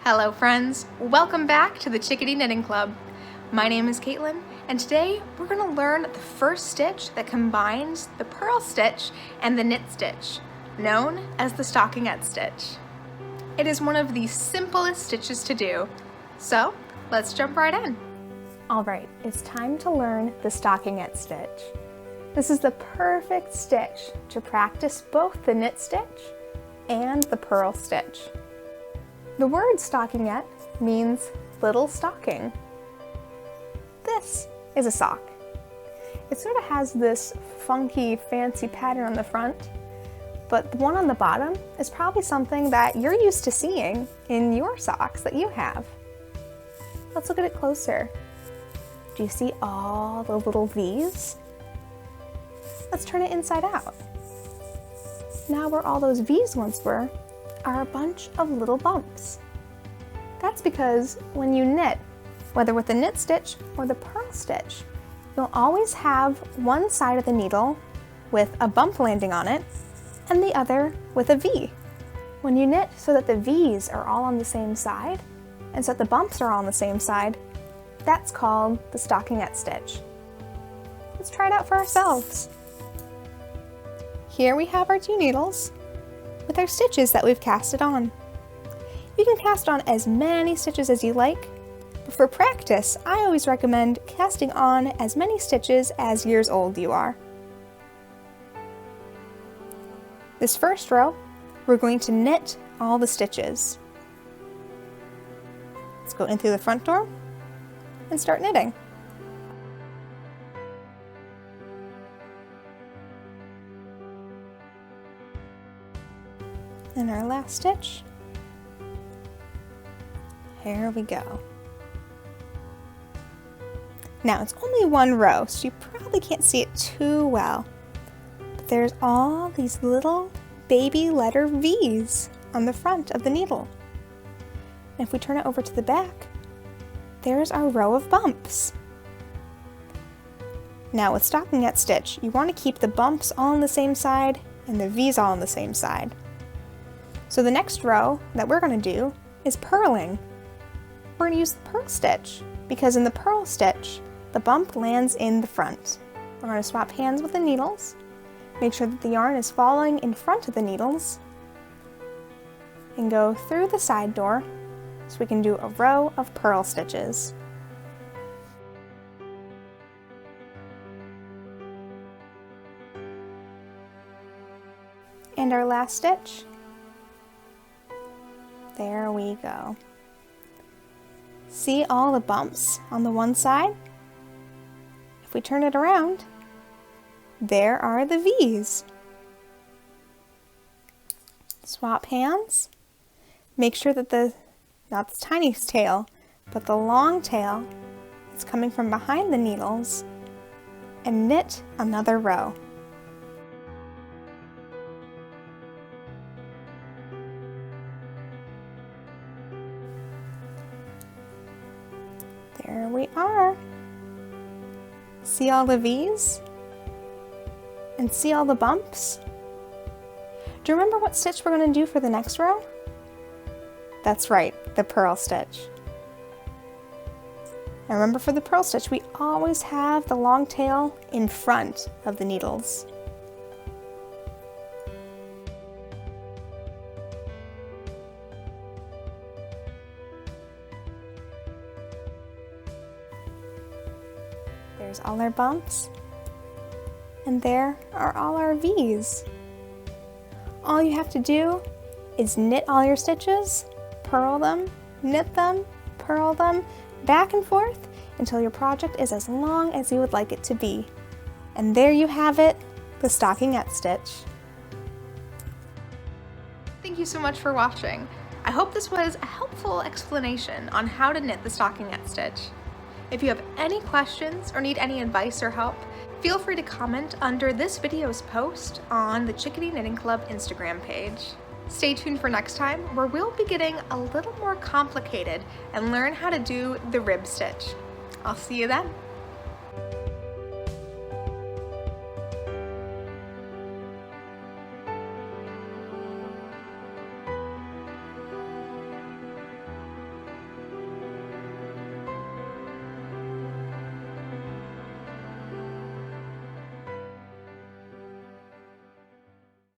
Hello friends, welcome back to the Chickadee Knitting Club. My name is Caitlin, and today we're going to learn the first stitch that combines the purl stitch and the knit stitch, known as the stockinette stitch. It is one of the simplest stitches to do, so let's jump right in. Alright, it's time to learn the stockinette stitch. This is the perfect stitch to practice both the knit stitch and the purl stitch. The word stockinette means little stocking. This is a sock. It sort of has this funky, fancy pattern on the front, but the one on the bottom is probably something that you're used to seeing in your socks that you have. Let's look at it closer. Do you see all the little V's? Let's turn it inside out. Now where all those V's once were are a bunch of little bumps. That's because when you knit, whether with the knit stitch or the purl stitch, you'll always have one side of the needle with a bump landing on it and the other with a V. When you knit so that the V's are all on the same side and so that the bumps are all on the same side, that's called the stockinette stitch. Let's try it out for ourselves. Here we have our two needles with our stitches that we've casted on. You can cast on as many stitches as you like, but for practice, I always recommend casting on as many stitches as years old you are. This first row, we're going to knit all the stitches. Let's go in through the front door and start knitting. And our last stitch. Here we go. Now it's only one row, so you probably can't see it too well. But there's all these little baby letter V's on the front of the needle. And if we turn it over to the back, there's our row of bumps. Now with stockinette stitch, you want to keep the bumps all on the same side and the V's all on the same side. So the next row that we're going to do is purling. We're going to use the purl stitch because in the purl stitch, the bump lands in the front. We're going to swap hands with the needles, make sure that the yarn is falling in front of the needles, and go through the side door so we can do a row of purl stitches. And our last stitch. There we go. See all the bumps on the one side? If we turn it around, there are the V's. Swap hands. Make sure that not the tiny tail, but the long tail is coming from behind the needles, and knit another row. There we are. See all the V's? And see all the bumps? Do you remember what stitch we're going to do for the next row? That's right, the purl stitch. Now remember, for the purl stitch, we always have the long tail in front of the needles. There's all our bumps, and there are all our V's. All you have to do is knit all your stitches, purl them, knit them, purl them, back and forth until your project is as long as you would like it to be. And there you have it, the stockinette stitch. Thank you so much for watching. I hope this was a helpful explanation on how to knit the stockinette stitch. If you have any questions or need any advice or help, feel free to comment under this video's post on the Chickadee Knitting Club Instagram page. Stay tuned for next time, where we'll be getting a little more complicated and learn how to do the rib stitch. I'll see you then.